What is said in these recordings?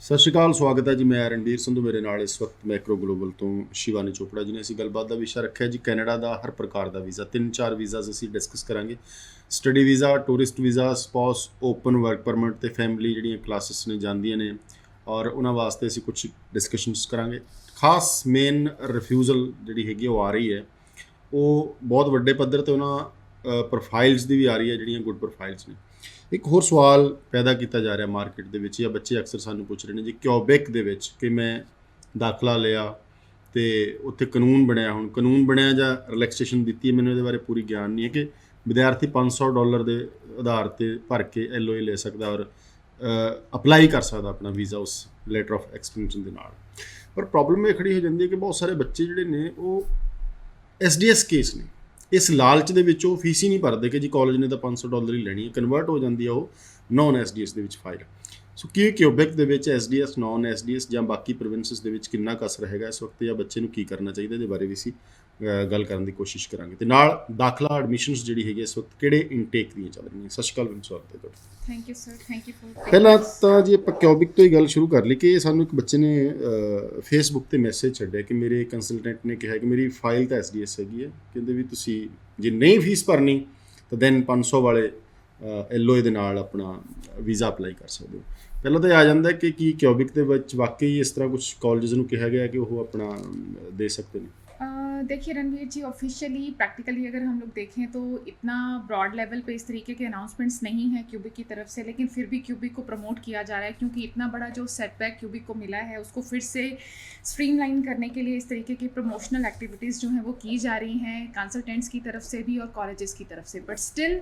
ਸਤਿ ਸ਼੍ਰੀ ਅਕਾਲ, ਸਵਾਗਤ ਹੈ ਜੀ। ਮੈਂ ਰਣਬੀਰ ਸੰਧੂ, ਮੇਰੇ ਨਾਲ ਇਸ ਵਕਤ ਮੈਕਰੋ ਗਲੋਬਲ ਤੋਂ ਸ਼ਿਵਾਨੀ ਚੋਪੜਾ ਜੀ ਨੇ। ਅਸੀਂ ਗੱਲਬਾਤ ਦਾ ਵਿਸ਼ਾ ਰੱਖਿਆ ਜੀ ਕੈਨੇਡਾ ਦਾ ਹਰ ਪ੍ਰਕਾਰ ਦਾ ਵੀਜ਼ਾ। 3-4 ਵੀਜ਼ਾਸ ਅਸੀਂ ਡਿਸਕਸ ਕਰਾਂਗੇ। Study visa, tourist visa, spouse, open work permit ਤੇ ਫੈਮਿਲੀ ਜਿਹੜੀਆਂ ਕਲਾਸਿਸ ਨੇ ਜਾਂਦੀਆਂ ਨੇ, ਔਰ ਉਹਨਾਂ ਵਾਸਤੇ ਅਸੀਂ ਕੁਝ ਡਿਸਕਸ਼ਨਸ ਕਰਾਂਗੇ। ਖਾਸ ਮੇਨ ਰਿਫਿਊਜ਼ਲ ਜਿਹੜੀ ਹੈਗੀ ਉਹ ਆ ਰਹੀ ਹੈ, ਉਹ ਬਹੁਤ ਵੱਡੇ ਪੱਧਰ 'ਤੇ ਉਹਨਾਂ ਪ੍ਰੋਫਾਈਲਸ ਦੀ ਵੀ ਆ ਰਹੀ ਹੈ ਜਿਹੜੀਆਂ ਗੁੱਡ ਪ੍ਰੋਫਾਈਲਸ ਨੇ। ਇੱਕ ਹੋਰ ਸਵਾਲ ਪੈਦਾ ਕੀਤਾ ਜਾ ਰਿਹਾ ਮਾਰਕੀਟ ਦੇ ਵਿੱਚ, ਜਾਂ ਬੱਚੇ ਅਕਸਰ ਸਾਨੂੰ ਪੁੱਛ ਰਹੇ ਨੇ ਜੀ, ਕਿਊਬੈਕ ਦੇ ਵਿੱਚ ਕਿ ਮੈਂ ਦਾਖਲਾ ਲਿਆ ਅਤੇ ਉੱਥੇ ਕਾਨੂੰਨ ਬਣਿਆ, ਹੁਣ ਕਾਨੂੰਨ ਬਣਿਆ ਜਾਂ ਰਿਲੈਕਸੇਸ਼ਨ ਦਿੱਤੀ ਹੈ, ਮੈਨੂੰ ਇਹਦੇ ਬਾਰੇ ਪੂਰੀ ਗਿਆਨ ਨਹੀਂ ਹੈ ਕਿ ਵਿਦਿਆਰਥੀ $500 ਦੇ ਆਧਾਰ 'ਤੇ ਭਰ ਕੇ LOA ਲੈ ਸਕਦਾ ਔਰ ਅਪਲਾਈ ਕਰ ਸਕਦਾ ਆਪਣਾ ਵੀਜ਼ਾ ਉਸ ਲੈਟਰ ਆਫ ਐਕਸਟੈਂਸ਼ਨ ਦੇ ਨਾਲ। ਪਰ ਪ੍ਰੋਬਲਮ ਇਹ ਖੜੀ ਹੋ ਜਾਂਦੀ ਹੈ ਕਿ ਬਹੁਤ ਸਾਰੇ ਬੱਚੇ ਜਿਹੜੇ ਨੇ ਉਹ SDS ਕੇਸ ਨੇ, ਇਸ ਲਾਲਚ ਦੇ ਵਿੱਚ ਉਹ ਫੀਸ ਹੀ ਨਹੀਂ ਭਰਦੇ ਕਿ ਜੀ ਕਾਲਜ ਨੇ ਤਾਂ $500 ਹੀ ਲੈਣੀ ਹੈ, ਕਨਵਰਟ ਹੋ ਜਾਂਦੀ ਆ ਉਹ ਨੌਨ SDS ਦੇ ਵਿੱਚ ਫਾਈਲ। ਸੋ ਕੀ ਕਿਊਬੈਕ ਦੇ ਵਿੱਚ SDS, ਨੌਨ SDS ਜਾਂ ਬਾਕੀ ਪ੍ਰੋਵਿੰਸਿਸ ਦੇ ਵਿੱਚ ਕਿੰਨਾ ਕੁ ਅਸਰ ਹੈਗਾ ਇਸ ਵਕਤ, ਜਾਂ ਬੱਚੇ ਨੂੰ ਕੀ ਕਰਨਾ ਚਾਹੀਦਾ, ਇਹਦੇ ਬਾਰੇ ਵੀ ਅਸੀਂ ਗੱਲ ਕਰਨ ਦੀ ਕੋਸ਼ਿਸ਼ ਕਰਾਂਗੇ। ਤੇ ਨਾਲ ਦਾਖਲਾ ਐਡਮਿਸ਼ਨਸ ਜਿਹੜੀ ਹੈਗੀ ਇਸ ਵਕਤ ਕਿਹੜੇ ਇਨਟੇਕ ਦੀਆਂ ਚੱਲ ਰਹੀਆਂ। ਸਤਿ ਸ਼੍ਰੀ ਅਕਾਲ, ਸਵਾਗਤ ਹੈ ਤੁਹਾਡਾ। Thank you sir, thank you for. ਪਹਿਲਾਂ ਤਾਂ ਜੀ ਆਪਾਂ ਕਿਊਬੈਕ ਤੋਂ ਹੀ ਗੱਲ ਸ਼ੁਰੂ ਕਰ ਲਈ ਕਿ ਸਾਨੂੰ ਇੱਕ ਬੱਚੇ ਨੇ ਫੇਸਬੁੱਕ 'ਤੇ ਮੈਸੇਜ ਛੱਡਿਆ ਕਿ ਮੇਰੇ ਕੰਸਲਟੈਂਟ ਨੇ ਕਿਹਾ ਕਿ ਮੇਰੀ ਫਾਈਲ ਤਾਂ SDS ਹੈਗੀ ਹੈ, ਕਹਿੰਦੇ ਵੀ ਤੁਸੀਂ ਜੇ ਨਹੀਂ ਫੀਸ ਭਰਨੀ ਤਾਂ ਦੈਨ 500 ਵਾਲੇ LOA ਦੇ ਨਾਲ ਆਪਣਾ ਵੀਜ਼ਾ ਅਪਲਾਈ ਕਰ ਸਕਦੇ ਹੋ। ਪਹਿਲਾਂ ਤਾਂ ਇਹ ਆ ਜਾਂਦਾ ਕਿ ਕੀ ਕਿਊਬੈਕ ਦੇ ਵਿੱਚ ਵਾਕਈ ਇਸ ਤਰ੍ਹਾਂ ਕੁਝ ਕਾਲਜਸ ਨੂੰ ਕਿਹਾ ਗਿਆ ਕਿ ਉਹ ਆਪਣਾ ਦੇ ਸਕਦੇ ਨੇ। देखिए रणवीर जी, ऑफिशियली प्रैक्टिकली अगर हम लोग देखें तो इतना ब्रॉड लेवल पे इस तरीके के अनाउंसमेंट्स नहीं हैं क्यूबिक की तरफ से, लेकिन फिर भी क्यूबिक को प्रमोट किया जा रहा है क्योंकि इतना बड़ा जो सेटबैक क्यूबिक को मिला है उसको फिर से स्ट्रीमलाइन करने के लिए इस तरीके की प्रमोशनल एक्टिविटीज़ जो हैं वो की जा रही हैं कंसल्टेंट्स की तरफ से भी और कॉलेजेस की तरफ से। बट स्टिल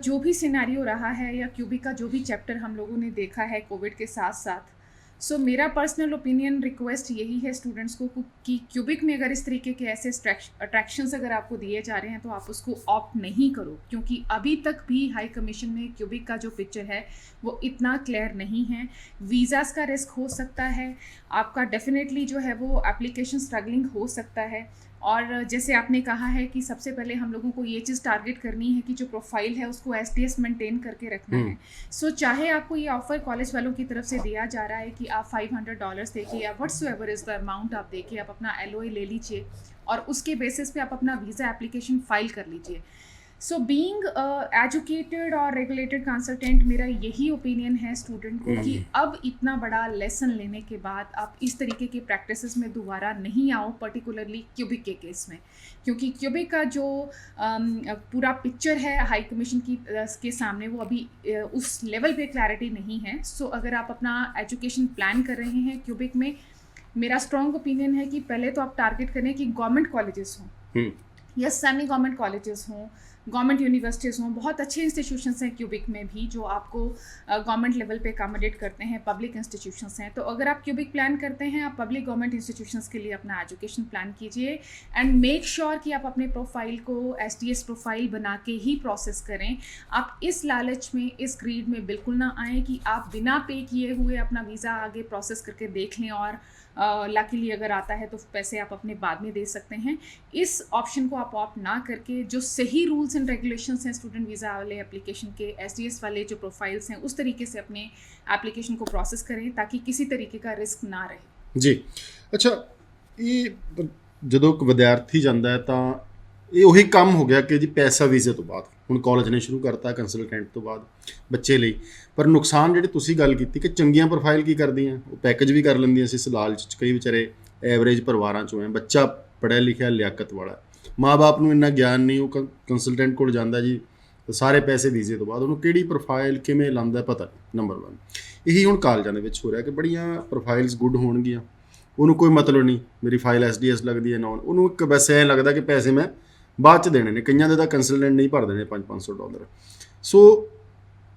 जो भी सिनेरियो रहा है या क्यूबिक का जो भी चैप्टर हम लोगों ने देखा है कोविड के साथ साथ, सो मेरा पर्सनल ओपिनियन रिक्वेस्ट यही है स्टूडेंट्स को कि क्यूबिक में अगर इस तरीके के ऐसे अट्रैक्शंस अगर आपको दिए जा रहे हैं तो आप उसको ऑप्ट नहीं करो, क्योंकि अभी तक भी हाई कमीशन में क्यूबिक का जो पिक्चर है वो इतना क्लियर नहीं है। वीज़ाज़ का रिस्क हो सकता है, आपका डेफिनेटली जो है वो एप्लीकेशन स्ट्रगलिंग हो सकता है। और जैसे आपने कहा है कि सबसे पहले हम लोगों को ये चीज़ टारगेट करनी है कि जो प्रोफाइल है उसको SDS मेंटेन करके रखना है। सो चाहे आपको ये ऑफ़र कॉलेज वालों की तरफ से दिया जा रहा है कि आप $500 देके या व्हाट्सएवर इज़ द अमाउंट आप देके आप अपना LOA ले लीजिए और उसके बेसिस पे आप अपना वीज़ा एप्लीकेशन फ़ाइल कर लीजिए। सो बीइंग एजुकेटेड और रेगुलेटेड कंसल्टेंट, मेरा यही ओपिनियन है स्टूडेंट को कि अब इतना बड़ा लेसन लेने के बाद आप इस तरीके की प्रैक्टिसेस में दोबारा नहीं आओ, पर्टिकुलरली क्यूबिक के केस में, क्योंकि क्यूबिक का जो पूरा पिक्चर है हाई कमीशन के सामने वो अभी उस लेवल पे क्लैरिटी नहीं है। सो अगर आप अपना एजुकेशन प्लान कर रहे हैं क्यूबिक में, मेरा स्ट्रॉन्ग ओपिनियन है कि पहले तो आप टारगेट करें कि गवर्नमेंट कॉलेजेस हों या सेमी गवर्नमेंट कॉलेजेस हों, गवर्नमेंट यूनिवर्सिटीज़ हों। बहुत अच्छे इंस्टीट्यूशंस हैं क्यूबिक में भी जो आपको गवर्नमेंट लेवल पे अकोमोडेट करते हैं, पब्लिक इंस्टीट्यूशंस हैं। तो अगर आप क्यूबिक प्लान करते हैं, आप पब्लिक गवर्नमेंट इंस्टीट्यूशंस के लिए अपना एजुकेशन प्लान कीजिए एंड मेक श्योर कि आप अपने प्रोफाइल को SDS प्रोफाइल बना के ही प्रोसेस करें। आप इस लालच में, इस ग्रीड में बिल्कुल ना आएँ कि आप बिना पे किए हुए अपना वीज़ा आगे प्रोसेस करके देख लें और लकीली अगर आता है तो पैसे आप अपने बाद में दे सकते हैं। इस ऑप्शन को आप ऑप्ट ना करके जो सही रूल्स एंड रेगुलेशंस हैं स्टूडेंट वीज़ा वाले एप्लीकेशन के, SDS वाले जो प्रोफाइल्स हैं उस तरीके से अपने एप्लीकेशन को प्रोसेस करें ताकि किसी तरीके का रिस्क ना रहे। जी अच्छा, ਇਹ ਜਦੋਂ ਇੱਕ ਵਿਦਿਆਰਥੀ ਜਾਂਦਾ ਹੈ ਤਾਂ ਇਹ ਉਹੀ ਕੰਮ ਹੋ ਗਿਆ ਕਿ ਜੀ ਪੈਸਾ ਵੀਜ਼ੇ ਤੋਂ ਬਾਅਦ ਹੁਣ ਕਾਲਜ ਨੇ ਸ਼ੁਰੂ ਕਰਤਾ ਕੰਸਲਟੈਂਟ ਤੋਂ ਬਾਅਦ ਬੱਚੇ ਲਈ। ਪਰ ਨੁਕਸਾਨ ਜਿਹੜੀ ਤੁਸੀਂ ਗੱਲ ਕੀਤੀ ਕਿ ਚੰਗੀਆਂ ਪ੍ਰੋਫਾਈਲ ਕੀ ਕਰਦੀਆਂ, ਉਹ ਪੈਕੇਜ ਵੀ ਕਰ ਲੈਂਦੀਆਂ ਸੀ ਇਸ ਲਾਲਚ 'ਚ। ਕਈ ਵਿਚਾਰੇ ਐਵਰੇਜ ਪਰਿਵਾਰਾਂ 'ਚੋਂ ਹੈ, ਬੱਚਾ ਪੜ੍ਹਿਆ ਲਿਖਿਆ ਲਿਆਕਤ ਵਾਲਾ, ਮਾਂ-ਬਾਪ ਨੂੰ ਇੰਨਾ ਗਿਆਨ ਨਹੀਂ, ਉਹ ਕੰਸਲਟੈਂਟ ਕੋਲ ਜਾਂਦਾ ਜੀ ਸਾਰੇ ਪੈਸੇ ਵੀਜ਼ੇ ਤੋਂ ਬਾਅਦ, ਉਹਨੂੰ ਕਿਹੜੀ ਪ੍ਰੋਫਾਈਲ ਕਿਵੇਂ ਲਾਉਂਦਾ ਪਤਾ ਨਹੀਂ। ਨੰਬਰ 1 ਇਹੀ ਹੁਣ ਕਾਲਜਾਂ ਦੇ ਵਿੱਚ ਹੋ ਰਿਹਾ ਕਿ ਬੜੀਆਂ ਪ੍ਰੋਫਾਈਲਸ ਗੁੱਡ ਹੋਣਗੀਆਂ, ਉਹਨੂੰ ਕੋਈ ਮਤਲਬ ਨਹੀਂ ਮੇਰੀ ਫਾਈਲ SDS ਲੱਗਦੀ ਹੈ ਨੌਨ, ਉਹਨੂੰ ਇੱਕ ਵੈਸੇ ਐਂ ਲੱਗਦਾ ਕਿ ਪੈਸੇ ਮੈਂ ਬਾਅਦ 'ਚ ਦੇਣੇ ਨੇ। ਕਈਆਂ ਦੇ ਤਾਂ ਕੰਸਲਟੈਂਟ ਨਹੀਂ ਭਰ ਦੇਣੇ $500। ਸੋ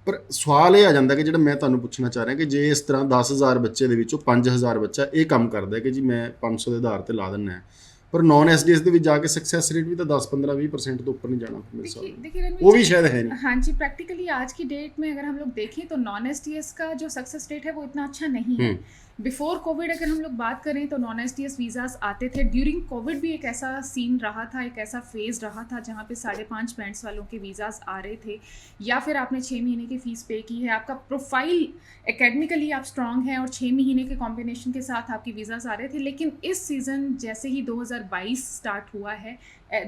ਪਰ ਸਵਾਲ ਇਹ ਆ ਜਾਂਦਾ ਕਿ ਜਿਹੜਾ ਮੈਂ ਤੁਹਾਨੂੰ ਪੁੱਛਣਾ ਚਾਹ ਰਿਹਾ ਕਿ ਜੇ ਇਸ ਤਰ੍ਹਾਂ 10,000 ਬੱਚੇ ਦੇ ਵਿੱਚੋਂ 5,000 ਬੱਚਾ ਇਹ ਕੰਮ ਕਰਦਾ ਕਿ ਜੀ ਮੈਂ 500 ਦੇ ਆਧਾਰ 'ਤੇ ਲਾ ਦਿੰਦਾ, ਪਰ ਨਾਨ ਐਸਡੀਐਸ ਦੇ ਵਿੱਚ ਜਾ ਕੇ ਸਕਸੈਸ ਰੇਟ ਵੀ ਤਾਂ 10-15-20% ਤੋਂ ਉੱਪਰ ਨਹੀਂ जाना मेरे हिसाब से। देखिए रणवीर वो भी जी, शायद है नहीं। हाँ जी, प्रैक्टिकली आज की डेट में अगर हम लोग देखें तो नॉन एसटीएस का जो सक्सेस रेट है वो इतना अच्छा नहीं है। बिफोर कोविड अगर हम लोग बात करें तो नॉन एसटीएस वीज़ाज आते थे। ड्यूरिंग कोविड भी एक ऐसा सीन रहा था, एक ऐसा फेज़ रहा था जहाँ पे 5.5 बैंड्स वालों के वीज़ाज आ रहे थे, या फिर आपने 6 महीने की फ़ीस पे की है, आपका प्रोफाइल एकेडमिकली आप स्ट्रॉन्ग हैं और 6 महीने के कॉम्बिनेशन के साथ आपके वीज़ाज आ रहे थे। लेकिन इस सीज़न जैसे ही 2022 स्टार्ट हुआ है,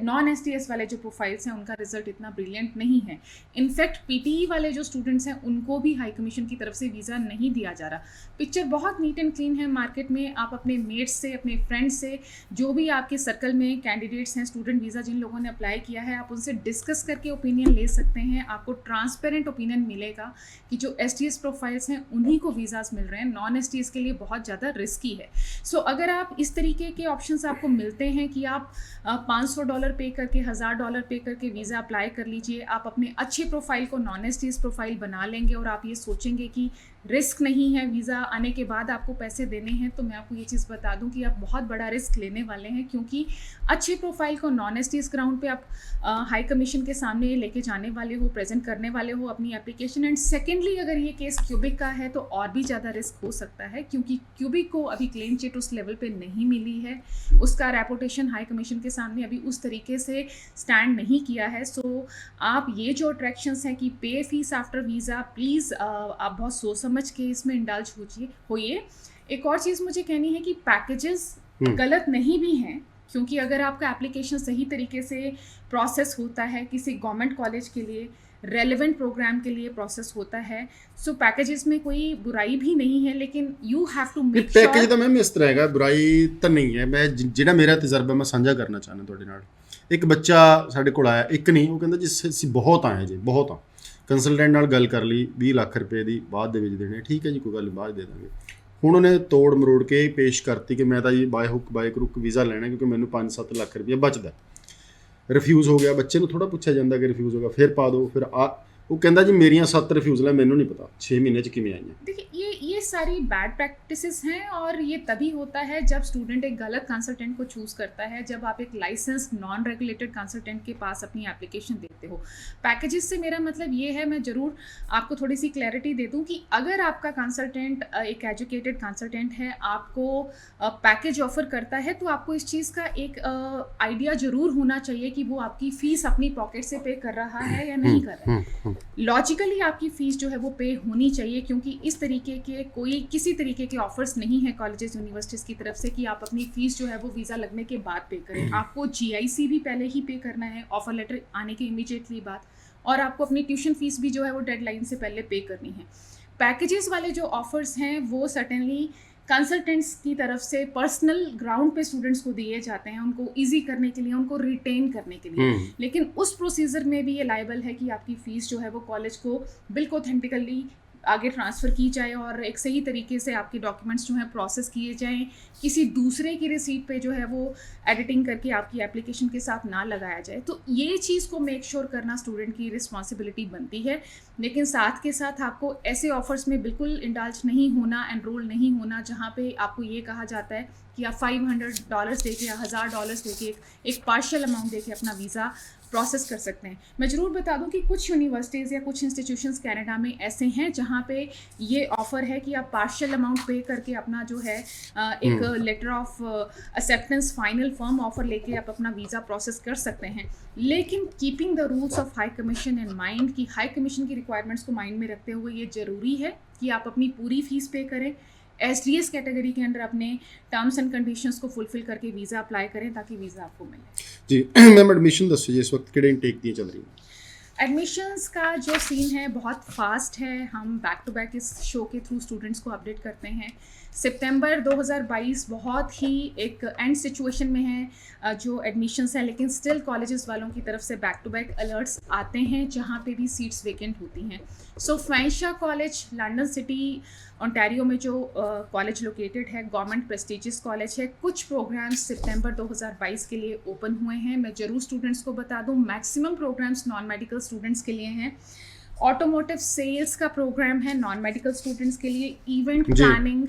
नॉन एसटीएस वाले जो प्रोफाइल्स हैं उनका रिजल्ट इतना ब्रिलियंट नहीं है। इनफैक्ट पीटीई वाले जो स्टूडेंट्स हैं उनको भी हाई कमीशन की तरफ से वीज़ा नहीं दिया जा रहा। पिक्चर बहुत नीट एंड क्लीन है मार्केट में। आप अपने मेट्स से, अपने फ्रेंड्स से, जो भी आपके सर्कल में कैंडिडेट्स हैं स्टूडेंट वीज़ा जिन लोगों ने अप्लाई किया है, आप उनसे डिस्कस करके ओपिनियन ले सकते हैं। आपको ट्रांसपेरेंट ओपिनियन मिलेगा कि जो एसटीएस प्रोफाइल्स हैं उन्हीं को वीज़ाज मिल रहे हैं। नॉन एसटीएस के लिए बहुत ज़्यादा रिस्की है। सो अगर आप इस तरीके के ऑप्शंस आपको मिलते हैं कि आप $500 पे करके, $1000 पे करके वीज़ा अप्लाई कर लीजिए, आप अपने अच्छे प्रोफाइल को नॉन एसटीएस प्रोफाइल बना लेंगे और आप ये सोचेंगे कि रिस्क नहीं है, वीज़ा आने के बाद आपको पैसे देने हैं, तो मैं आपको ये चीज़ बता दूं कि आप बहुत बड़ा रिस्क लेने वाले हैं। क्योंकि अच्छे प्रोफाइल को नॉन एसटीएस ग्राउंड पे आप हाई कमीशन के सामने लेके जाने वाले हो, प्रेजेंट करने वाले हो अपनी एप्लीकेशन। एंड सेकेंडली अगर ये केस क्यूबिक का है तो और भी ज़्यादा रिस्क हो सकता है, क्योंकि क्यूबिक को अभी क्लीन चिट उस लेवल पे नहीं मिली है, उसका रेपुटेशन हाई कमीशन के सामने अभी उस तरीके से स्टैंड नहीं किया है। सो आप ये जो अट्रैक्शंस हैं कि पे फीस आफ्टर वीज़ा, प्लीज़ आप बहुत सोच समझ के इसमें इंडल्ज होइए। एक और चीज़ मुझे कहनी है कि पैकेजेस गलत नहीं भी हैं, क्योंकि अगर आपका एप्लीकेशन सही तरीके से प्रोसेस होता है, किसी गवर्नमेंट कॉलेज के लिए रेलेवेंट प्रोग्राम के लिए प्रोसेस होता है, सो पैकेजेस में कोई बुराई भी नहीं है। लेकिन you have to make sure package ਤਾਂ ਮੈਮ ਇਸ ਤਰ੍ਹਾਂ ਹੈਗਾ, ਬੁਰਾਈ ਤਾਂ ਨਹੀਂ ਹੈ। ਮੈਂ ਜਿਹੜਾ ਮੇਰਾ ਤਜਰਬਾ ਮੈਂ ਸਾਂਝਾ ਕਰਨਾ ਚਾਹੁੰਦਾ ਤੁਹਾਡੇ ਨਾਲ। ਇੱਕ ਬੱਚਾ ਸਾਡੇ ਕੋਲ ਆਇਆ, ਇੱਕ ਨਹੀਂ, ਉਹ ਕਹਿੰਦਾ ਜੀ ਅਸੀਂ ਬਹੁਤ ਆਏ ਜੀ, ਬਹੁਤ ਆ। ਕੰਸਲਟੈਂਟ ਨਾਲ ਗੱਲ ਕਰ ਲਈ, 20 ਲੱਖ ਰੁਪਏ ਦੀ ਬਾਅਦ ਦੇ ਵਿੱਚ ਦੇਣੇ, ਠੀਕ ਹੈ ਜੀ, ਕੋਈ ਗੱਲ ਨਹੀਂ, ਬਾਅਦ ਦੇ ਦਾਂਗੇ। ਹੁਣ ਉਹਨੇ ਤੋੜ ਮਰੋੜ ਕੇ ਪੇਸ਼ ਕਰਤੀ ਕਿ ਮੈਂ ਤਾਂ ਜੀ bye hook bye crook visa ਲੈਣਾ, ਕਿਉਂਕਿ ਮੈਨੂੰ 5-7 ਲੱਖ ਰੁਪਏ ਬਚਦਾ। ਰਿਫਿਊਜ਼ ਹੋ ਗਿਆ, ਬੱਚੇ ਨੂੰ ਥੋੜ੍ਹਾ ਪੁੱਛਿਆ ਜਾਂਦਾ ਕਿ ਰਿਫਿਊਜ਼ ਹੋ ਗਿਆ, ਫਿਰ ਪਾ ਦਿਓ, ਫਿਰ ਉਹ ਕਹਿੰਦਾ ਜੀ ਮੇਰੀਆਂ 7 ਰਿਫਿਊਜ਼ਲ ਹੈ, ਮੈਨੂੰ ਨਹੀਂ ਪਤਾ 6 ਮਹੀਨੇ 'ਚ ਕਿਵੇਂ ਆਈਆਂ। देखिए ये सारी बैड प्रैक्टिसेस हैं, और ये तभी होता है जब स्टूडेंट एक गलत कंसल्टेंट को चूज़ करता है, जब आप एक लाइसेंस नॉन रेगुलेटेड कंसल्टेंट के पास अपनी एप्लीकेशन देते हो। पैकेजेस से मेरा मतलब ये है, मैं ज़रूर आपको थोड़ी सी क्लैरिटी दे दूं कि अगर आपका कंसल्टेंट एक एजुकेटेड कंसल्टेंट है, आपको पैकेज ऑफर करता है, तो आपको इस चीज़ का एक आइडिया ज़रूर होना चाहिए कि वो आपकी फ़ीस अपनी पॉकेट से पे कर रहा है या नहीं कर रहा है। लॉजिकली आपकी फ़ीस जो है वो पे होनी चाहिए, क्योंकि इस तरीके के किसी तरीके के ऑफर्स नहीं है कॉलेजेस यूनिवर्सिटीज़ की तरफ से कि आप अपनी फ़ीस जो है वो वीज़ा लगने के बाद पे करें। आपको GIC भी पहले ही पे करना है ऑफर लेटर आने के इमीडिएटली बाद, और आपको अपनी ट्यूशन फ़ीस भी जो है वो डेडलाइन से पहले पे करनी है। पैकेजेस वाले जो ऑफर्स हैं वो सर्टेनली कंसल्टेंट्स की तरफ से पर्सनल ग्राउंड पे स्टूडेंट्स को दिए जाते हैं, उनको इजी करने के लिए, उनको रिटेन करने के लिए। लेकिन उस प्रोसीजर में भी ये लायबल है कि आपकी फ़ीस जो है वो कॉलेज को बिल्कुल ऑथेंटिकली आगे ट्रांसफ़र की जाए और एक सही तरीके से आपके डॉक्यूमेंट्स जो हैं प्रोसेस किए जाएं, किसी दूसरे की रिसीट पे जो है वो एडिटिंग करके आपकी एप्लीकेशन के साथ ना लगाया जाए। तो ये चीज़ को मेक श्योर करना स्टूडेंट की रिस्पॉन्सिबिलिटी बनती है। लेकिन साथ के साथ आपको ऐसे ऑफर्स में बिल्कुल इंडल्ज नहीं होना, एनरोल नहीं होना जहाँ पे आपको ये कहा जाता है कि आप $500 दे के या $1000 दे के एक पार्शियल अमाउंट दे के अपना वीज़ा प्रोसेस कर सकते हैं। मैं ज़रूर बता दूं कि कुछ यूनिवर्सिटीज़ या कुछ इंस्टीट्यूशंस कनाडा में ऐसे हैं जहां पे ये ऑफ़र है कि आप पार्शियल अमाउंट पे करके अपना जो है एक letter of acceptance final firm offer लेके आप अपना वीज़ा प्रोसेस कर सकते हैं। लेकिन keeping the rules of high commission in mind, कि हाई कमीशन की रिक्वायरमेंट्स को माइंड में रखते हुए ये ज़रूरी है कि आप अपनी पूरी फ़ीस पे करें, एसडीएस कैटेगरी के अंदर अपने टर्म्स एंड कंडीशंस को फुलफिल करके वीज़ा अप्लाई करें ताकि वीज़ा आपको मिले। जी मैम, एडमिशन दसो जी, इस वक्त किहड़े इनटेक दी चल रही है? एडमिशन्स का जो सीन है बहुत फास्ट है। हम बैक टू बैक इस शो के थ्रू स्टूडेंट्स को अपडेट करते हैं। सितंबर 2022 बहुत ही एक एंड सिचुएशन में है जो एडमिशन्स हैं, लेकिन स्टिल कॉलेजेस वालों की तरफ से बैक टू बैक अलर्ट्स आते हैं जहाँ पे भी सीट्स वेकेंट होती हैं। सो फैंशा कॉलेज लंदन सिटी ओंटारियो में जो कॉलेज लोकेटेड है, गवर्नमेंट प्रेस्टिजियस कॉलेज है। कुछ प्रोग्राम्स सितंबर 2022 के लिए ओपन हुए हैं। मैं ज़रूर स्टूडेंट्स को बता दूं, maximum programmes non medical students के लिए हैं। ऑटोमोटिव सेल्स का प्रोग्राम है नॉन मेडिकल स्टूडेंट्स के लिए, इवेंट जी। प्लानिंग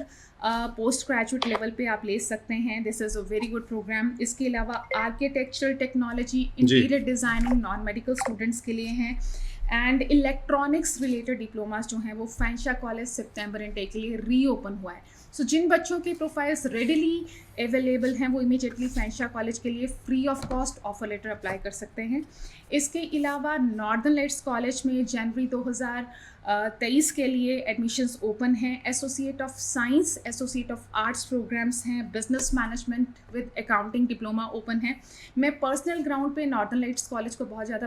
पोस्ट ग्रेजुएट लेवल पे आप ले सकते हैं, this is a very good programme. इसके अलावा architectural technology, interior designing non medical students के लिए हैं, एंड इलेक्ट्रॉनिक्स रिलेटेड डिप्लोमास जो हैं वो फैंशा कॉलेज सितंबर इनटेक के लिए रीओपन हुआ है। सो जिन बच्चों की प्रोफाइल्स रेडिली अवेलेबल हैं वो इमीडिएटली फैंशा कॉलेज के लिए free of cost offer letter apply कर सकते हैं। इसके अलावा नॉर्दर्न लाइट्स कॉलेज में जनवरी 2023 के लिए एडमिशन्स ओपन हैं। Associate of science, associate of arts programmes हैं, business management with accounting diploma open है। मैं पर्सनल ग्राउंड पे नॉर्दर्न लाइट्स कॉलेज को बहुत ज़्यादा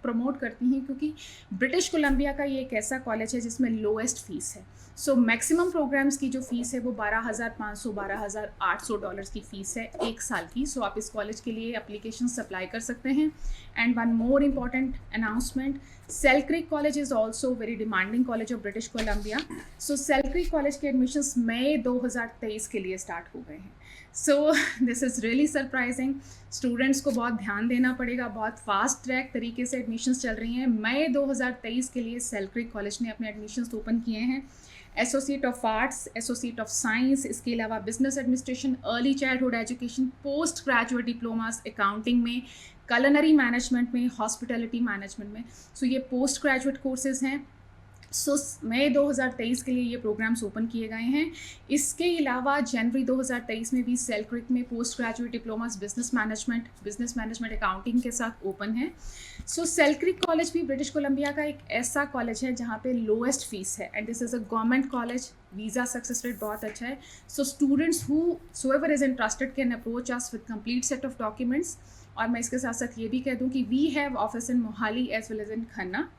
प्रमोट करती हूँ क्योंकि ब्रिटिश कोलंबिया का ये एक ऐसा कॉलेज है जिसमें लोएस्ट फीस है। सो मैक्सिमम प्रोग्राम्स की जो फ़ीस है वो $12,500 $12,800 की फ़ीस है एक साल की। सो आप इस कॉलेज के लिए एप्लीकेशन अप्लाई कर सकते हैं। And one more important announcement, Selkirk college is also very demanding college of British Columbia. So Selkirk college के एडमिशन्स मई 2023 के लिए स्टार्ट हो गए हैं। So this is really surprising. Students को बहुत ध्यान देना पड़ेगा, बहुत फास्ट ट्रैक तरीके से एडमिशन्स चल रही हैं। मई 2023 के लिए सेल क्रीक कॉलेज ने अपने एडमिशन्स ओपन किए हैं। Associate of arts, associate of science, इसके अलावा business administration, early childhood education, post graduate diplomas accounting में, culinary मैनेजमेंट में, हॉस्पिटैलिटी मैनेजमेंट में। सो ये पोस्ट ग्रेजुएट कोर्सेज हैं। सो मई 2023 के लिए ये प्रोग्राम्स ओपन किए गए हैं। इसके अलावा जनवरी 2023 में भी सेल क्रीक में post graduate diplomas business management accounting के साथ ओपन है। सो सेल क्रीक कॉलेज भी ब्रिटिश कोलंबिया का एक ऐसा कॉलेज है जहाँ पे लोएस्ट फीस है, and this is a government college. Visa success rate बहुत अच्छा है। So students whoever is interested can approach us with complete set of documents. और मैं इसके साथ साथ ये भी कह दूँ कि we have office in Mohali as well as in Khanna.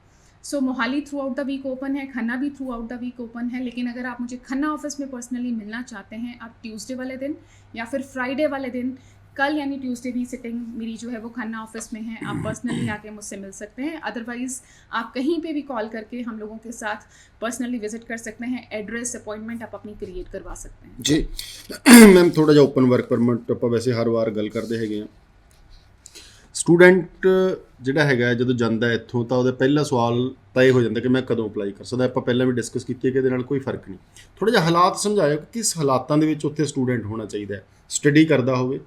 So Mohali throughout the week open है, खन्ना भी throughout the week open है। लेकिन अगर आप मुझे खन्ना ऑफिस में पर्सनली मिलना चाहते हैं, आप ट्यूसडे वाले दिन या फिर फ्राइडे वाले दिन, कल यानी ट्यूसडे भी सिटिंग मेरी जो है वो खन्ना ऑफिस में है, आप पर्सनली आके मुझसे मिल सकते हैं। अदरवाइज़ आप कहीं पे भी कॉल करके हम लोगों के साथ पर्सनली विजिट कर सकते हैं। एड्रेस अपॉइंटमेंट आप अपनी क्रिएट करवा सकते हैं। जी मैम, थोड़ा ਜਿਹਾ ਓਪਨ ਵਰਕ ਪਰਮਿਟ ਆਪਾਂ ਵੈਸੇ ਹਰ ਵਾਰ ਗੱਲ ਕਰਦੇ ਹੈਗੇ ਆ। ਸਟੂਡੈਂਟ ਜਿਹੜਾ ਹੈਗਾ ਜਦੋਂ ਜਾਂਦਾ ਇੱਥੋਂ ਤਾਂ ਉਹਦਾ ਪਹਿਲਾ ਸਵਾਲ ਤੈਅ ਹੋ ਜਾਂਦਾ ਕਿ ਮੈਂ ਕਦੋਂ ਅਪਲਾਈ ਕਰ ਸਕਦਾ। ਆਪਾਂ ਪਹਿਲਾਂ ਵੀ ਡਿਸਕਸ ਕੀਤੀ ਹੈ ਕਿ ਇਹਦੇ ਨਾਲ ਕੋਈ ਫਰਕ ਨਹੀਂ। ਥੋੜ੍ਹਾ ਜਿਹਾ ਹਾਲਾਤ ਸਮਝਾਇਓ ਕਿ ਕਿਸ ਹਾਲਾਤਾਂ ਦੇ ਵਿੱਚ ਉੱਥੇ ਸਟੂਡੈਂਟ ਹੋਣਾ ਚਾਹੀਦਾ ਹੈ, ਸਟੱਡੀ ਕਰਦਾ ਹੋਵੇ,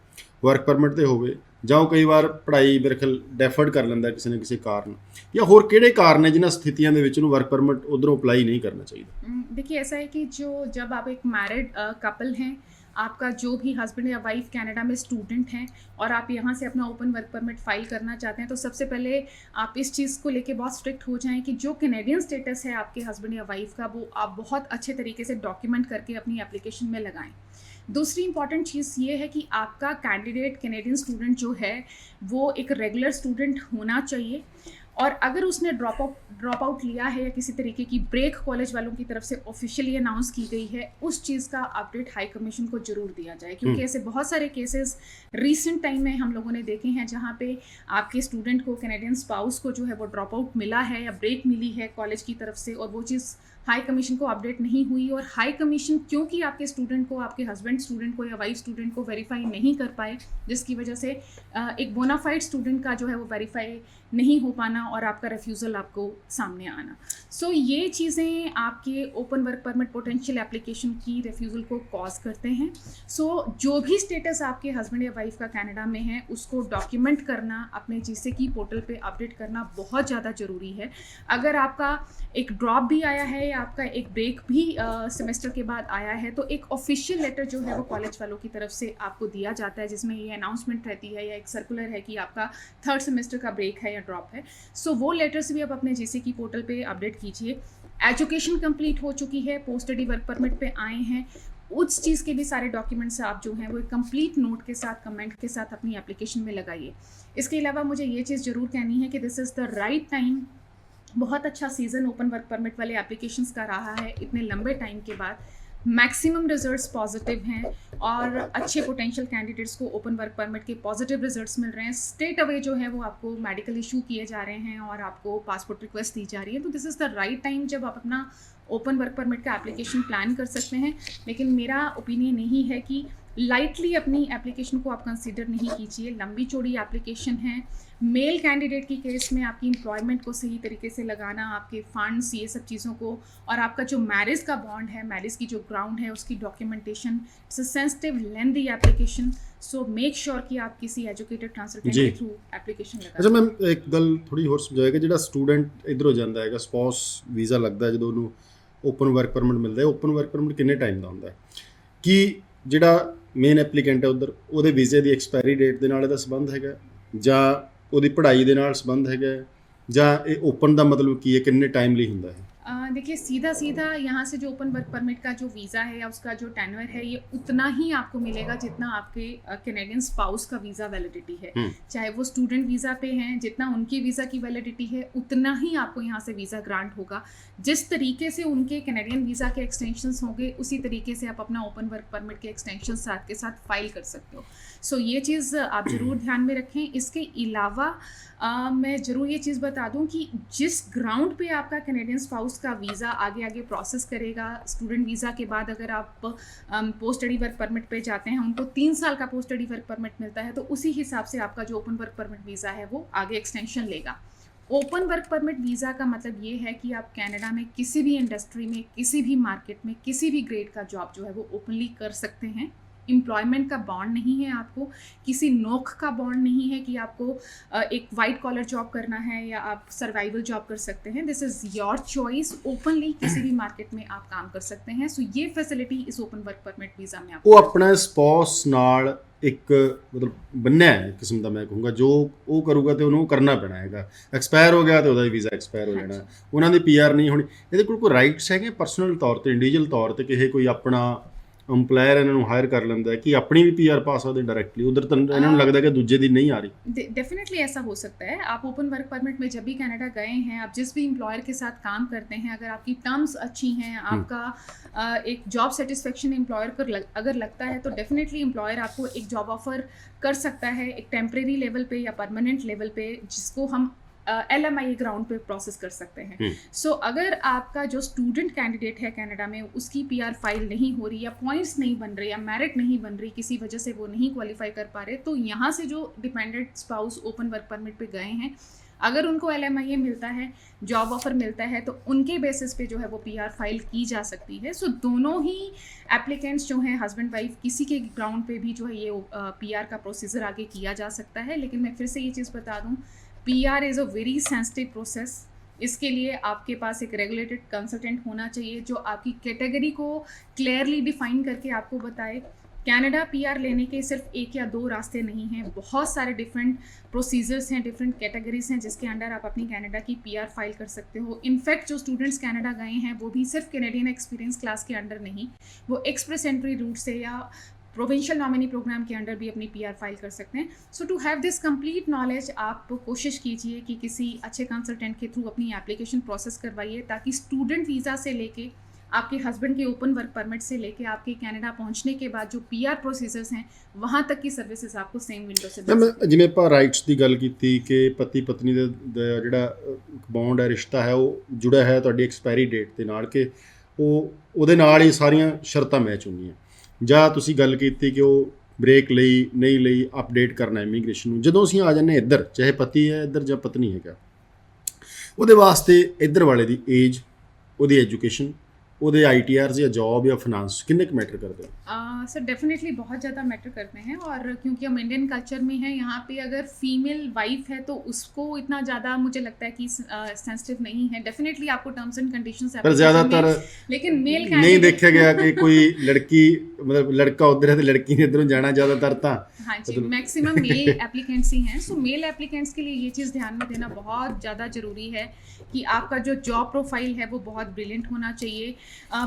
ਵਰਕ ਪਰਮਿਟ 'ਤੇ ਹੋਵੇ, ਜਾਂ ਉਹ ਕਈ ਵਾਰ ਪੜ੍ਹਾਈ ਮੇਰੇ ਖਿਆਲ ਡੈਫਰਡ ਕਰ ਲੈਂਦਾ ਕਿਸੇ ਨਾ ਕਿਸੇ ਕਾਰਨ, ਜਾਂ ਹੋਰ ਕਿਹੜੇ ਕਾਰਨ ਨੇ ਜਿਨ੍ਹਾਂ ਸਥਿਤੀਆਂ ਦੇ ਵਿੱਚ ਉਹਨੂੰ ਵਰਕ ਪਰਮਿਟ ਉੱਧਰੋਂ ਅਪਲਾਈ नहीं करना चाहिए। देखिए ऐसा है कि जब आप एक मैरिड कपल हैं, आपका जो भी हस्बैंड या वाइफ कनाडा में स्टूडेंट हैं और आप यहाँ से अपना ओपन वर्क परमिट फाइल करना चाहते हैं, तो सबसे पहले आप इस चीज़ को लेके बहुत स्ट्रिक्ट हो जाएं कि जो कैनेडियन स्टेटस है आपके हस्बैंड या वाइफ का, वो आप बहुत अच्छे तरीके से डॉक्यूमेंट करके अपनी एप्लीकेशन में लगाएं। दूसरी इंपॉर्टेंट चीज़ ये है कि आपका कैंडिडेट कैनेडियन स्टूडेंट जो है वो एक रेगुलर स्टूडेंट होना चाहिए, और अगर उसने ड्रॉप आउट लिया है या किसी तरीके की ब्रेक कॉलेज वालों की तरफ से ऑफिशियली अनाउंस की गई है, उस चीज़ का अपडेट हाई कमीशन को जरूर दिया जाए। क्योंकि ऐसे बहुत सारे केसेस रीसेंट टाइम में हम लोगों ने देखे हैं जहाँ पे आपके स्टूडेंट को कैनेडियन स्पाउस को जो है वो ड्रॉप आउट मिला है या ब्रेक मिली है कॉलेज की तरफ से, और वो चीज़ हाई कमीशन को अपडेट नहीं हुई, और हाई कमीशन क्योंकि आपके स्टूडेंट को, आपके हस्बैंड स्टूडेंट को या वाइफ स्टूडेंट को वेरीफाई नहीं कर पाए, जिसकी वजह से एक बोनाफाइड स्टूडेंट का जो है वो वेरीफाई नहीं हो पाना और आपका रेफ्यूज़ल आपको सामने आना। सो ये चीज़ें आपके open work permit potential application की रेफ्यूज़ल को कॉज करते हैं। सो जो भी स्टेटस आपके हस्बैंड या वाइफ का कनाडा में है उसको डॉक्यूमेंट करना, अपने जीसे की पोर्टल पे अपडेट करना बहुत ज़्यादा ज़रूरी है। अगर आपका एक ड्रॉप भी आया है या आपका एक ब्रेक भी सेमेस्टर के बाद आया है, तो एक ऑफिशियल लेटर जो है वो कॉलेज वालों की तरफ से आपको दिया जाता है, जिसमें ये अनाउंसमेंट रहती है या एक सर्कुलर है कि आपका 3rd सेमेस्टर का ब्रेक है या ड्रॉप है। सो वो लेटर्स भी आप अपने जीसी की पोर्टल पे अपडेट कीजिए। एजुकेशन कंप्लीट हो चुकी है, पोस्ट स्टडी वर्क परमिट पे आए हैं, उस चीज़ के भी सारे डॉक्यूमेंट्स आप जो हैं वो एक कंप्लीट नोट के साथ, कमेंट के साथ अपनी एप्लीकेशन में लगाइए। इसके अलावा मुझे ये चीज़ ज़रूर कहनी है कि this is the right time. बहुत अच्छा सीज़न ओपन वर्क परमिट वाले एप्लीकेशंस का रहा है इतने लंबे टाइम के बाद। मैक्सिमम रिजल्ट्स पॉजिटिव हैं और अच्छे पोटेंशियल कैंडिडेट्स को ओपन वर्क परमिट के पॉजिटिव रिजल्ट्स मिल रहे हैं। स्टेट अवे जो है वो आपको मेडिकल इशू किए जा रहे हैं और आपको पासपोर्ट रिक्वेस्ट दी जा रही है। तो this is the right time जब आप अपना ओपन वर्क परमिट का एप्लीकेशन प्लान कर सकते हैं। लेकिन मेरा ओपिनियन यही है कि लाइटली अपनी एप्लीकेशन को आप कंसीडर नहीं कीजिए, लंबी चौड़ी एप्लीकेशन है। मेल कैंडिडेट की केस में आपकी एम्प्लॉयमेंट को सही तरीके से लगाना, आपके फंड्स, ये सब चीज़ों को, और आपका जो मैरिज का बॉन्ड है, मैरिज की जो ग्राउंड है उसकी documentation, it's a sensitive lengthy application, so make sure कि आप किसी एजुकेटेड कंसल्टेंट के थ्रू एप्लीकेशन लगा। ਅੱਛਾ ਮੈਮ ਇੱਕ ਗੱਲ ਥੋੜੀ ਹੋਰ ਸਮਝਾਏਗਾ, ਜਿਹੜਾ ਸਟੂਡੈਂਟ ਇੱਧਰੋਂ ਜਾਂਦਾ ਹੈਗਾ, ਸਪਾਊਸ ਵੀਜ਼ਾ ਲੱਗਦਾ ਜਦੋਂ ਉਹਨੂੰ ਓਪਨ ਵਰਕ ਪਰਮਿਟ ਮਿਲਦਾ ਹੈ, ਓਪਨ ਵਰਕ ਪਰਮਿਟ ਕਿੰਨੇ ਟਾਈਮ ਦਾ ਹੁੰਦਾ ਹੈ? ਕਿ ਜਿਹੜਾ ਮੇਨ ਐਪਲੀਕੈਂਟ ਹੈ ਉੱਧਰ, ਉਹਦੇ ਵੀਜ਼ੇ ਦੀ ਐਕਸਪਾਇਰੀ ਡੇਟ ਦੇ ਨਾਲ ਇਹਦਾ ਸੰਬੰਧ ਹੈਗਾ, ਜਾਂ ਉਹਦੀ ਪੜ੍ਹਾਈ ਦੇ ਨਾਲ ਸੰਬੰਧ ਹੈਗਾ, ਜਾਂ ਇਹ ਓਪਨ ਦਾ ਮਤਲਬ ਕੀ ਹੈ, ਕਿੰਨੇ ਟਾਈਮ ਲਈ ਹੁੰਦਾ ਹੈ? देखिए सीधा सीधा यहाँ से जो ओपन वर्क परमिट का जो वीज़ा है या उसका जो टेन्योर है, ये उतना ही आपको मिलेगा जितना आपके कैनेडियन स्पाउस का वीज़ा वैलिडिटी है। चाहे वो स्टूडेंट वीज़ा पे हैं, जितना उनकी वीज़ा की वैलिडिटी है उतना ही आपको यहाँ से वीज़ा ग्रांट होगा। जिस तरीके से उनके कैनेडियन वीज़ा के एक्सटेंशंस होंगे उसी तरीके से आप अपना ओपन वर्क परमिट के एक्सटेंशन साथ के साथ फाइल कर सकते हो। सो ये चीज़ आप ज़रूर ध्यान में रखें। इसके अलावा मैं ज़रूर ये चीज़ बता दूं कि जिस ग्राउंड पे आपका कैनेडियन स्पाउस का वीज़ा आगे प्रोसेस करेगा, स्टूडेंट वीज़ा के बाद अगर आप पोस्ट स्टडी वर्क परमिट पे जाते हैं, उनको 3 साल का पोस्ट स्टडी वर्क परमिट मिलता है, तो उसी हिसाब से आपका जो ओपन वर्क परमिट वीज़ा है वो आगे एक्सटेंशन लेगा। ओपन वर्क परमिट वीज़ा का मतलब ये है कि आप कनाडा में किसी भी इंडस्ट्री में, किसी भी मार्केट में, किसी भी ग्रेड का जॉब जो है वो ओपनली कर सकते हैं। एम्प्लॉयमेंट का बॉन्ड नहीं है, आपको किसी नौक का बॉन्ड नहीं है कि आपको एक वाइट कॉलर जॉब करना है या आप सर्वाइवल जॉब कर सकते हैं। This is your choice. Openly किसी भी मार्केट में आप काम कर सकते हैं। सो ये फैसिलिटी इस ओपन वर्क परमिट वीज़ा में आपको ਉਹ ਆਪਣਾ ਸਪਾਊਸ ਨਾਲ ਇੱਕ ਮਤਲਬ ਬੰਨਿਆ ਹੈ ਕਿਸਮ ਦਾ, ਮੈਂ ਕਹੂੰਗਾ ਜੋ ਉਹ ਕਰੂਗਾ ਤੇ ਉਹਨੂੰ ਕਰਨਾ ਪੈਣਾ ਹੈਗਾ। ਐਕਸਪਾਇਰ ਹੋ ਗਿਆ ਤੇ ਉਹਦਾ ਵੀਜ਼ਾ ਐਕਸਪਾਇਰ ਹੋ ਜਾਣਾ, ਉਹਨਾਂ ਦੀ ਪੀਆਰ ਨਹੀਂ ਹੋਣੀ। ਇਹਦੇ ਕੋਲ ਕੋਈ ਰਾਈਟਸ ਹੈਗੇ ਪਰਸਨਲ ਤੌਰ ਤੇ, ਇੰਡੀਵਿਜੂਅਲ ਤੌਰ ਤੇ, ਕਿ ਇਹ ਕੋਈ ਆਪਣਾ ਅੰਪਲਾਇਰ ਇਹਨਾਂ ਨੂੰ ਹਾਇਰ ਕਰ ਲੈਂਦਾ ਹੈ ਕਿ ਆਪਣੀ ਵੀ ਪੀਆਰ ਪਾ ਸਕਦੇ डायरेक्टली उधर, तो ਇਹਨਾਂ ਨੂੰ लगता है कि दूजे दिन नहीं आ रही? डेफिनेटली ऐसा हो सकता है। आप ओपन वर्क परमिट में जब भी कनाडा गए हैं, आप जिस भी एम्प्लॉयर के साथ काम करते हैं, अगर आपकी टर्म्स अच्छी हैं, आपका एक जॉब सेटिस्फेक्शन एम्प्लॉयर को अगर लगता है, तो डेफिनेटली एम्प्लॉयर आपको एक जॉब ऑफर कर सकता है, एक टेम्परेरी लेवल पे या परमानेंट लेवल पे, जिसको हम LMIA ग्राउंड पे प्रोसेस कर सकते हैं। सो अगर आपका जो स्टूडेंट कैंडिडेट है कनाडा में, उसकी PR फाइल नहीं हो रही, या पॉइंट्स नहीं बन रहे, या मेरिट नहीं बन रही, किसी वजह से वो नहीं क्वालिफाई कर पा रहे, तो यहाँ से जो dependent spouse open work permit पे गए हैं, अगर उनको LMIA मिलता है, जॉब ऑफर मिलता है, तो उनके बेसिस पे जो है वो PR फाइल की जा सकती है। सो दोनों ही एप्लीकेंट्स जो हैं, हस्बैंड वाइफ, किसी के ग्राउंड पे भी जो है ये PR का प्रोसीजर आगे किया जा सकता है। लेकिन मैं फिर से ये चीज़ बता दूँ, PR is a very sensitive process. इसके लिए आपके पास एक रेगुलेटेड कंसल्टेंट होना चाहिए जो आपकी कैटेगरी को क्लियरली डिफाइन करके आपको बताए। कनाडा PR लेने के सिर्फ 1 या 2 रास्ते नहीं हैं, बहुत सारे डिफरेंट प्रोसीजर्स हैं, डिफरेंट कैटेगरीज हैं जिसके अंडर आप अपनी कनाडा की PR फाइल कर सकते हो। इनफैक्ट जो स्टूडेंट्स कनाडा गए हैं वो भी सिर्फ कैनेडियन एक्सपीरियंस क्लास के अंडर नहीं, वो एक्सप्रेस एंट्री रूट से या प्रोविंशियल नॉमिनी प्रोग्राम के अंडर भी अपनी PR फाइल कर सकते हैं। So to have this complete knowledge, आप कोशिश कीजिए कि किसी अच्छे कंसल्टेंट के थ्रू अपनी एप्लीकेशन प्रोसेस करवाइए, ताकि स्टूडेंट वीज़ा से लेके आपके हस्बैंड के ओपन वर्क परमिट से लेके आपके कनाडा पहुंचने के बाद जो PR प्रोसीजर्स हैं, वहाँ तक की सर्विसेज आपको सेम विंडो से मिल सकती है। ਜਿਵੇਂ ਆਪਾਂ ਰਾਈਟਸ ਦੀ ਗੱਲ ਕੀਤੀ ਕਿ ਪਤੀ ਪਤਨੀ ਦਾ ਜਿਹੜਾ ਬੌਂਡ ਹੈ, ਰਿਸ਼ਤਾ ਹੈ, ਉਹ ਜੁੜਿਆ ਹੈ ਤੁਹਾਡੀ ਐਕਸਪਾਇਰੀ ਡੇਟ ਦੇ ਨਾਲ, ਕਿ ਉਹਦੇ ਨਾਲ ਹੀ ਸਾਰੀਆਂ ਸ਼ਰਤਾਂ ਮੈਚ ਹੁੰਦੀਆਂ। ਜਾਂ ਤੁਸੀਂ ਗੱਲ ਕੀਤੀ ਕਿ ਉਹ ਬ੍ਰੇਕ ਲਈ ਨਹੀਂ ਲਈ, ਅਪਡੇਟ ਕਰਨਾ ਇਮੀਗ੍ਰੇਸ਼ਨ ਨੂੰ। ਜਦੋਂ ਅਸੀਂ ਆ ਜਾਂਦੇ ਇੱਧਰ, ਚਾਹੇ ਪਤੀ ਹੈ ਇੱਧਰ ਜਾਂ ਪਤਨੀ ਹੈਗਾ, ਉਹਦੇ ਵਾਸਤੇ ਇੱਧਰ ਵਾਲੇ ਦੀ ਏਜ, ਉਹਦੀ ਐਜੂਕੇਸ਼ਨ, ਉਹਦੇ ITRs या जॉब या फाइनेंस कितने क मैटर करते हैं? सर डेफिनेटली बहुत ज़्यादा मैटर करते हैं, और क्योंकि हम इंडियन कल्चर में हैं, यहाँ पे अगर फीमेल वाइफ है तो उसको इतना ज़्यादा मुझे लगता है कि सेंसिटिव नहीं है। डेफिनेटली आपको टर्म्स एंड कंडीशंस पर ज़्यादातर लेकिन मेल नहीं देखा गया कि कोई लड़की, मतलब लड़का उधर है तो लड़की ने इधरों जाना ज़्यादातर था। हाँ जी, मैक्सिमम मेल एप्लीकेंट्स ही हैं। सो मेल एप्लीकेंट्स के लिए ये चीज़ ध्यान में देना बहुत ज़्यादा ज़रूरी है कि आपका जो जॉब प्रोफाइल है वो बहुत ब्रिलियंट होना चाहिए।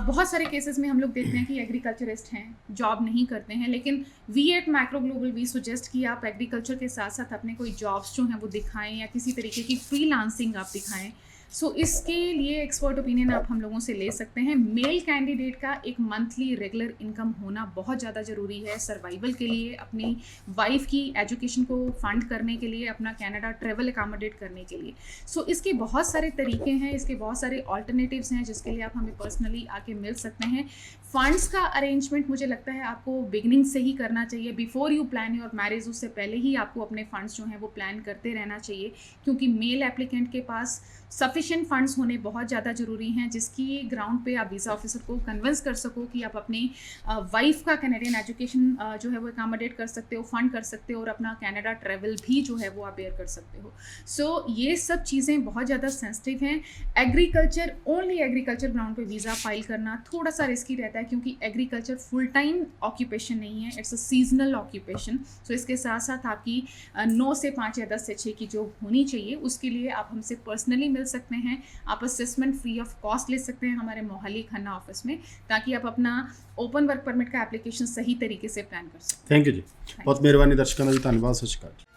बहुत सारे केसेस में हम लोग देखते हैं कि एग्रीकल्चरिस्ट हैं, जॉब नहीं करते हैं, लेकिन we at Macro Global we suggest कि आप एग्रीकल्चर के साथ साथ अपने कोई जॉब्स जो हैं वो दिखाएं, या किसी तरीके की फ्रीलांसिंग आप दिखाएं। सो इसके लिए एक्सपर्ट ओपिनियन आप हम लोगों से ले सकते हैं। मेल कैंडिडेट का एक मंथली रेगुलर इनकम होना बहुत ज़्यादा ज़रूरी है सर्वाइवल के लिए, अपनी वाइफ की एजुकेशन को फंड करने के लिए, अपना कनाडा ट्रेवल अकोमोडेट करने के लिए। सो इसके बहुत सारे तरीके हैं, इसके बहुत सारे ऑल्टरनेटिव्स हैं जिसके लिए आप हमें पर्सनली आके मिल सकते हैं। फंड्स का अरेंजमेंट मुझे लगता है आपको बिगनिंग से ही करना चाहिए, before you plan your marriage, उससे पहले ही आपको अपने फंड्स जो हैं वो प्लान करते रहना चाहिए, क्योंकि मेल एप्लीकेंट के पास सफिशिएंट फंड्स होने बहुत ज़्यादा ज़रूरी हैं, जिसकी ग्राउंड पे आप वीज़ा ऑफिसर को कन्विंस कर सको कि आप अपनी वाइफ का कैनेडियन एजुकेशन जो है वो अकोमोडेट कर सकते हो, फंड कर सकते हो, और अपना कनाडा ट्रैवल भी जो है वो आप बेयर कर सकते हो। सो ये सब चीज़ें बहुत ज़्यादा सेंसिटिव हैं। एग्रीकल्चर, ओनली एग्रीकल्चर ग्राउंड पे वीज़ा फाइल करना थोड़ा सा रिस्की रहता है, क्योंकि एग्रीकल्चर फुल टाइम ऑक्यूपेशन नहीं है, इट्स अ सीजनल ऑक्यूपेशन। सो इसके साथ साथ आपकी 9 से 5 या 10 से 6 की जो होनी चाहिए, उसके लिए आप हमसे पर्सनली मिल सकते हैं। आप असेसमेंट फ्री ऑफ कॉस्ट ले सकते हैं हमारे मोहाली खन्ना ऑफिस में, ताकि आप अपना ओपन वर्क परमिट का एप्लीकेशन सही तरीके से प्लान कर सकें। थैंक यू जी, बहुत मेहरबानी दर्शकों का जी, धन्यवाद, सत श्री अकाल।